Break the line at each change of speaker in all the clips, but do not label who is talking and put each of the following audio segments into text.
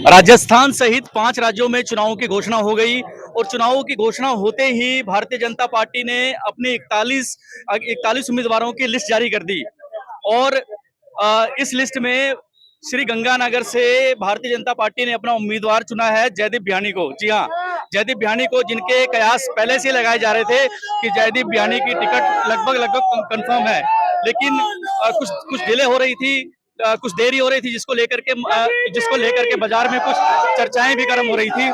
राजस्थान सहित 5 राज्यों में चुनावों की घोषणा हो गई और चुनावों की घोषणा होते ही भारतीय जनता पार्टी ने अपने 41 उम्मीदवारों की लिस्ट जारी कर दी। और इस लिस्ट में श्री गंगानगर से भारतीय जनता पार्टी ने अपना उम्मीदवार चुना है जयदीप बियानी को। जी हाँ, जयदीप बियानी को, जिनके कयास पहले से लगाए जा रहे थे कि जयदीप बियानी की टिकट लगभग कंफर्म है, लेकिन कुछ कुछ डिले हो रही थी, कुछ देरी हो रही थी, जिसको लेकर के बाजार में कुछ चर्चाएं भी गर्म हो रही थी।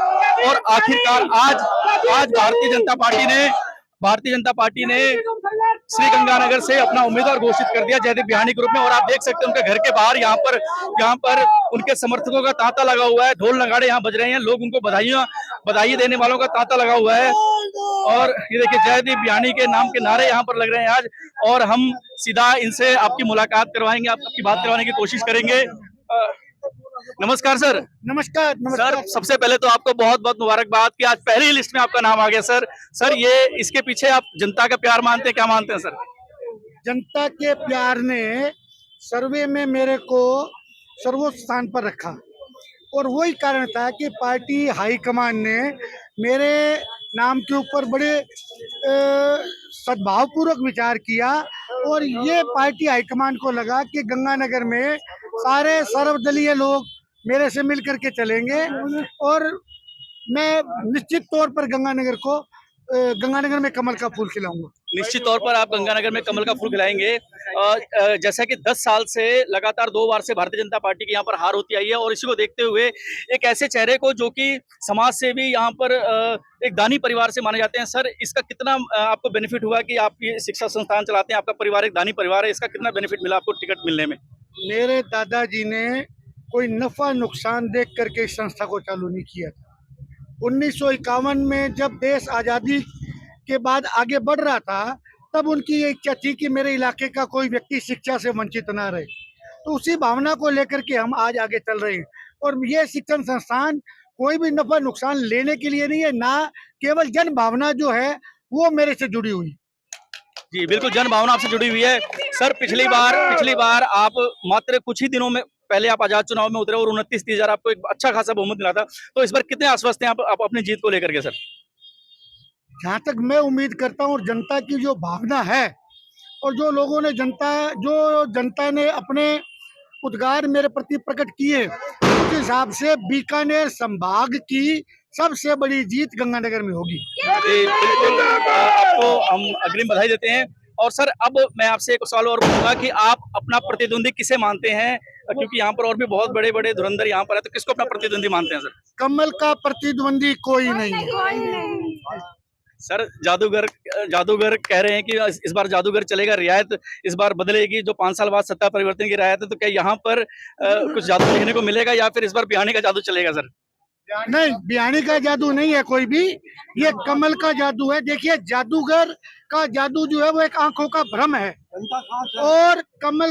और आखिरकार आज भारतीय जनता पार्टी ने श्री गंगानगर से अपना उम्मीदवार घोषित कर दिया जयदीप बियानी ग्रुप में। और आप देख सकते हैं उनके घर के बाहर यहाँ पर उनके समर्थकों का तांता लगा हुआ है, ढोल नगाड़े यहाँ बज रहे हैं, लोग उनको बधाई देने वालों का तांता लगा हुआ है। और ये देखिए, जयदीप बियानी के नाम के नारे यहाँ पर लग रहे हैं आज। और हम सीधा इनसे आपकी मुलाकात करवाएंगे, आपकी बात करवाने की कोशिश करेंगे। नमस्कार सर।
नमस्कार।
सर, सबसे पहले तो आपको बहुत बहुत मुबारकबाद कि आज पहली लिस्ट में आपका नाम आ गया सर ये इसके पीछे आप जनता का प्यार मानते हैं, क्या मानते हैं सर?
जनता के प्यार ने सर्वे में मेरे को सर्वोच्च स्थान पर रखा और वही कारण था कि पार्टी हाईकमान ने मेरे नाम के ऊपर बड़े सद्भावपूर्वक विचार किया। और ये पार्टी हाईकमान को लगा कि गंगानगर में सारे सर्वदलीय लोग मेरे से मिल करके चलेंगे और मैं निश्चित तौर पर गंगानगर में कमल का फूल खिलाऊंगा।
निश्चित तौर पर आप गंगानगर में कमल का फूल खिलाएंगे। जैसा कि 10 साल से लगातार 2 बार से भारतीय जनता पार्टी की यहाँ पर हार होती आई है, और इसी को देखते हुए एक ऐसे चेहरे को जो कि समाज से भी यहाँ पर एक दानी परिवार से माने जाते हैं, सर इसका कितना आपको बेनिफिट हुआ कि आप ये शिक्षा संस्थान चलाते हैं, आपका परिवार एक दानी परिवार है, इसका कितना बेनिफिट मिला आपको टिकट मिलने में?
मेरे दादाजी ने कोई नफा नुकसान देख करके इस संस्था को चालू नहीं किया था। 1951 में जब देश आज़ादी के बाद आगे बढ़ रहा था, तब उनकी ये इच्छा थी कि मेरे इलाके का कोई व्यक्ति शिक्षा से वंचित ना रहे। तो उसी भावना को लेकर के हम आज आगे चल रहे हैं। और ये शिक्षण संस्थान कोई भी नफा नुकसान लेने के लिए नहीं है, ना केवल जन भावना जो है वो मेरे से जुड़ी हुई।
जी बिल्कुल, जन भावना आपसे जुड़ी हुई है। सर, पिछली बार आप मात्र कुछ ही दिनों में पहले आप आजाद चुनाव में उतरे और 29-30 हजार आपको एक अच्छा खासा बहुमत मिला था। तो इस बार कितने आश्वस्त हैं आप अपनी जीत को लेकर के सर?
जहाँ तक मैं उम्मीद करता हूँ, और जनता की जो भावना है और जो लोगों ने जनता ने अपने उद्गार मेरे प्रति प्रकट किए, उस हिसाब से बीकानेर संभाग की सबसे बड़ी जीत गंगानगर में होगी।
बिल्कुल, आपको हम अग्रिम बधाई देते हैं। और सर, अब मैं आपसे एक सवाल और पूछूंगा कि आप अपना प्रतिद्वंदी किसे मानते हैं, क्योंकि यहाँ पर और भी बहुत बड़े बड़े धुरंधर यहाँ पर है, तो किसको अपना प्रतिद्वंदी मानते हैं सर?
कमल का प्रतिद्वंदी कोई नहीं है।
सर, जादूगर कह रहे हैं कि इस बार जादूगर चलेगा, रियायत इस बार बदलेगी, जो 5 साल बाद सत्ता परिवर्तन की रियायत है, तो क्या यहाँ पर कुछ जादू देखने को मिलेगा या फिर इस बार बिहानी का जादू चलेगा सर?
नहीं, बिहानी का जादू नहीं है कोई भी, ये कमल का जादू है। देखिए, जादूगर का जादू जो है वो एक आंखों का भ्रम है। और कमल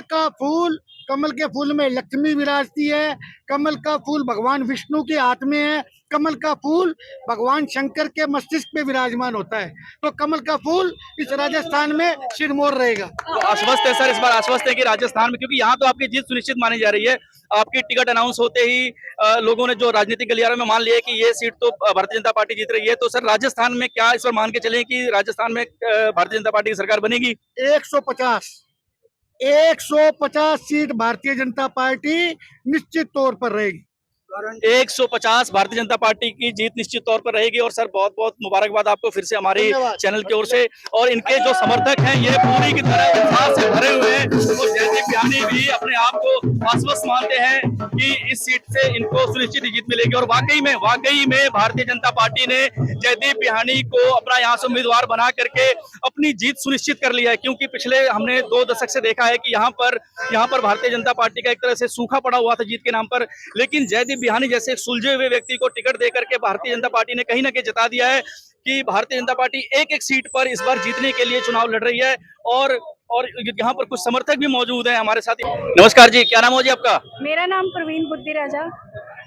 के फूल में लक्ष्मी विराजती है। कमल का फूल भगवान विष्णु के हाथ में है। कमल का फूल भगवान शंकर के मस्तिष्क पे विराजमान होता है। तो कमल का फूल इस राजस्थान में सिरमौर रहेगा।
तो आश्वस्त है सर, इस बार आश्वस्त है कि राजस्थान में, क्योंकि यहाँ तो आपकी जीत सुनिश्चित मानी जा रही है। आपकी टिकट अनाउंस होते ही लोगों ने जो राजनीतिक गलियारों में मान लिया कि ये सीट तो भारतीय जनता पार्टी जीत रही है। तो सर, राजस्थान में क्या इस बार मान के चले कि राजस्थान में भारतीय जनता पार्टी की सरकार बनेगी?
150 सीट भारतीय जनता पार्टी निश्चित तौर पर रहेगी।
150 भारतीय जनता पार्टी की जीत निश्चित तौर पर रहेगी। और सर, बहुत बहुत मुबारकबाद आपको फिर से हमारी चैनल की ओर से। और इनके जो समर्थक हैं ये पूरी की तरह उत्साह से भरे हुए हैं। तो जयदीप बियानी भी अपने आप को आश्वस्त मानते हैं कि इस सीट से इनको सुनिश्चित जीत मिलेगी। और वाकई में भारतीय जनता पार्टी ने जयदीप बियानी को अपना यहाँ से उम्मीदवार बना करके अपनी जीत सुनिश्चित कर लिया है, क्योंकि पिछले हमने 2 दशक से देखा है कि यहाँ पर भारतीय जनता पार्टी का एक तरह से सूखा पड़ा हुआ था जीत के नाम पर। लेकिन जयदीप बियानी जैसे एक सुलझे हुए व्यक्ति को टिकट देकर के भारतीय जनता पार्टी ने कहीं ना कहीं जता दिया है कि भारतीय जनता पार्टी एक सीट पर इस बार जीतने के लिए चुनाव लड़ रही है। और यहाँ पर कुछ समर्थक भी मौजूद हैं हमारे साथ। नमस्कार जी, क्या नाम हो जी आपका?
मेरा नाम प्रवीण बुद्धि राजा।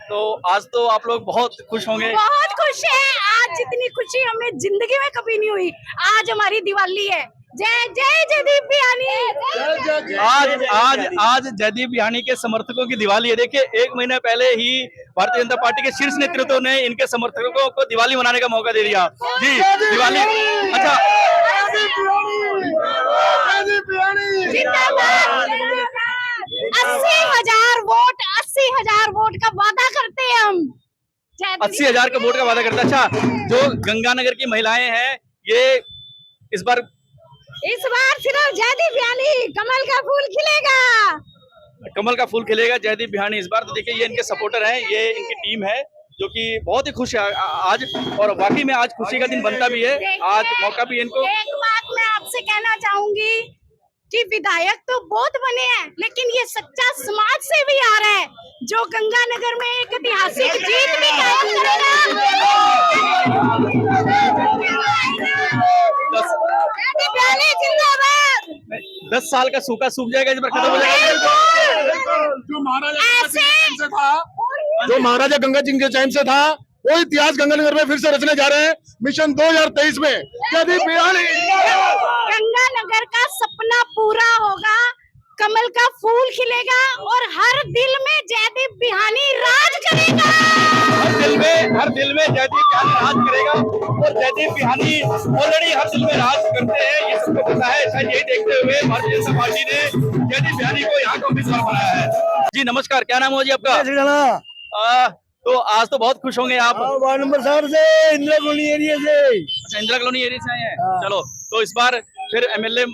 तो आज तो आप लोग बहुत खुश होंगे।
बहुत खुश है। आज जितनी खुशी हमें जिंदगी में कभी नहीं हुई। आज हमारी दिवाली है। जय जय जयदीप बिहानी।
आज जयदीप बिहानी के समर्थकों की दिवाली है। देखिए, 1 महीना पहले ही भारतीय जनता पार्टी के शीर्ष नेतृत्व ने इनके समर्थकों को दिवाली मनाने का मौका दे दिया। जी, दिवाली। अच्छा,
जिंदाबाद। 80,000 वोट का वादा करते हैं हम।
80,000 का वोट का वादा करता है। अच्छा, जो गंगानगर की महिलाएं हैं, ये इस बार
सिर्फ जयदीप बिहानी, कमल का फूल
खिलेगा जयदीप बिहानी इस बार। तो देखिए, ये इनके सपोर्टर हैं, ये इनकी टीम है जो कि बहुत ही खुश है आज, और वाकई में आज खुशी का दिन बनता भी है। आज मौका भी इनको।
एक बात मैं आपसे कहना चाहूंगी कि विधायक तो बहुत बने हैं, लेकिन ये सच्चा समाज से भी आ रहा है, जो गंगानगर में एक ऐतिहासिक जीत भी कायम करेगा।
10 साल का सूखा सूख जाएगा, इस बार खत्म हो जाएगा।
जो महाराजा गंगा सिंह के टाइम से था, वो इतिहास गंगानगर में फिर से रचने जा रहे हैं। मिशन 2023 में जयदीप बिहानी।
गंगानगर का सपना पूरा होगा, कमल का फूल खिलेगा और हर दिल में जयदीप बिहानी राज करेगा।
हर दिल में जयदीप बिहानी राज करेगा, और जयदीप बिहानी ऑलरेडी हर दिल में राज करते हैं, ये सबको पता है। शायद यही देखते हुए भारतीय जनता पार्टी ने जयदीप बिहानी को यहाँ का उम्मीदवार बनाया है। जी नमस्कार, क्या नाम हो जी आपका? तो आज तो बहुत खुश होंगे आप।
वार्ड नंबर 7 से, इंदिरा कॉलोनी एरिया से।
अच्छा, इंदिरा कॉलोनी एरिया से आए हैं। चलो, तो इस बार फिर एमएलए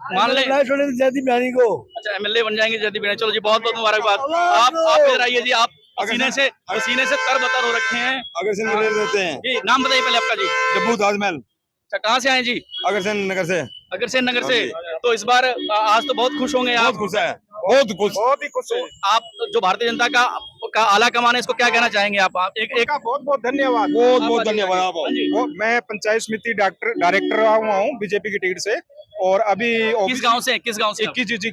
मान लें
जयदीप बिहानी को।
अच्छा, एमएलए बन जाएंगे जयदीप बिहानी। चलो जी, बहुत बहुत मुबारकबाद। आप इधर आइए जी। आप पसीने से तरबतर हो रखे हैं।
अग्रसेन नगर रहते हैं
जी, नाम बताइए पहले आपका जी।
जम्मू ताजमहल।
अच्छा, कहाँ से आए जी?
अग्रसेन नगर से।
अग्रसेन नगर से। तो इस बार आज तो बहुत खुश होंगे आप।
बहुत खुश है, बहुत ही खुश है।
आप जो भारतीय जनता का आला कमान है, इसको क्या कहना चाहेंगे आप? एक
बहुत धन्यवाद। बहुत धन्यवाद आप। मैं पंचायत समिति डायरेक्टर हुआ हूँ बीजेपी की टिकट से, और अभी
किस गांव से?
21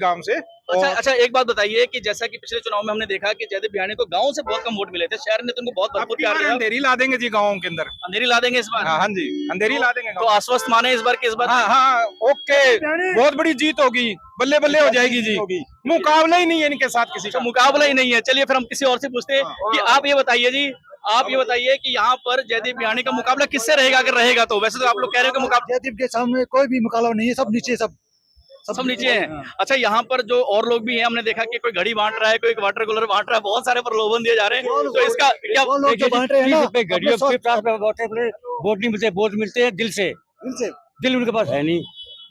गांव से।
अच्छा, एक बात बताइए कि जैसा कि पिछले चुनाव में हमने देखा कि जयदीप बिहानी को गांव से बहुत कम वोट मिले थे, शहर ने तो उनको बहुत भरपूर प्यार दिया।
अंधेरी ला देंगे जी गाँव के अंदर।
अंधेरी ला देंगे इस बार?
हाँ जी, अंधेरी ला देंगे।
तो आश्वस्त माने इस बार के? इस बार
हाँ, ओके, बहुत बड़ी जीत होगी, बल्ले बल्ले हो जाएगी जी। मुकाबला ही नहीं है इनके साथ, किसी का
मुकाबला ही नहीं है। चलिए फिर हम किसी और से पूछते हैं कि आप ये बताइए जी, कि यहाँ पर जयदीप बिहानी का मुकाबला किससे रहेगा, अगर रहेगा तो? वैसे तो आप लोग कह रहे हो कि मुकाबला
जयदीप के सामने कोई भी मुकाबला नहीं है, सब नीचे, सब
नीचे हैं। अच्छा, यहाँ पर जो और लोग भी हैं, हमने देखा कि कोई घड़ी बांट रहा है, कोई वाटर कूलर बांट रहा है, बहुत सारे प्रलोभन दिए जा रहे हैं। तो इसका क्या?
लोग जो बांट रहे हैं ना,
घड़ियों के पास वोट नहीं मिलते, वोट मिलते हैं दिल से। दिल उनके पास है नहीं।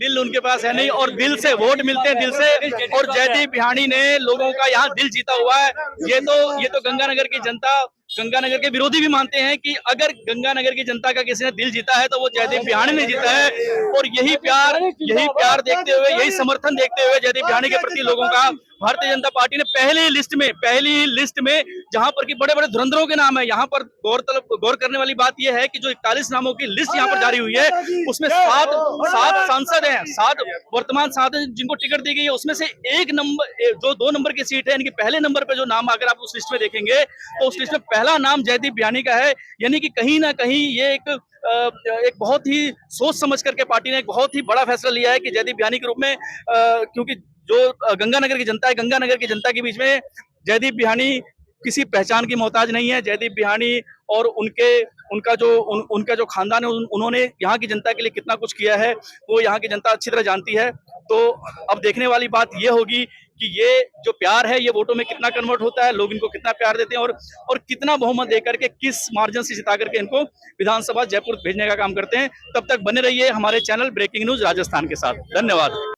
दिल उनके पास है नहीं, और दिल से वोट मिलते हैं, दिल से। और जयदीप बिहानी ने लोगों का यहाँ दिल जीता हुआ है। ये तो गंगानगर की जनता, गंगानगर के विरोधी भी मानते हैं कि अगर गंगानगर की जनता का किसी ने दिल जीता है तो वो जयदीप बिहानी ने जीता है। और यही प्यार देखते हुए, यही समर्थन देखते हुए जयदीप बिहानी के प्रति लोगों का, भारतीय जनता पार्टी ने पहली लिस्ट में जहां पर कि बड़े बड़े धुरंधरों के नाम है, यहाँ पर गौर करने वाली बात यह है कि जो 41 नामों की लिस्ट यहाँ पर जारी हुई है, उसमें 7 सांसद हैं, 7 वर्तमान सांसद जिनको टिकट दी गई है। उसमें से जो 2 नंबर की सीट है, यानी कि पहले नंबर पे जो नाम अगर आप उस लिस्ट में देखेंगे तो उस लिस्ट में पहला नाम जयदीप बिहानी का है। यानी कि कहीं ना कहीं ये एक बहुत ही सोच समझ करके पार्टी ने एक बहुत ही बड़ा फैसला लिया है कि जयदीप बिहानी के रूप में, क्योंकि जो गंगानगर की जनता है, गंगानगर की जनता के बीच में जयदीप बिहानी किसी पहचान की मोहताज नहीं है। जयदीप बिहानी और उनका जो खानदान है, उन्होंने यहाँ की जनता के लिए कितना कुछ किया है, वो यहाँ की जनता अच्छी तरह जानती है। तो अब देखने वाली बात ये होगी कि ये जो प्यार है, ये वोटों में कितना कन्वर्ट होता है, लोग इनको कितना प्यार देते हैं, और कितना बहुमत देकर के, किस मार्जिन से जिता करके इनको विधानसभा जयपुर भेजने का काम करते हैं। तब तक बने रहिए हमारे चैनल ब्रेकिंग न्यूज राजस्थान के साथ। धन्यवाद।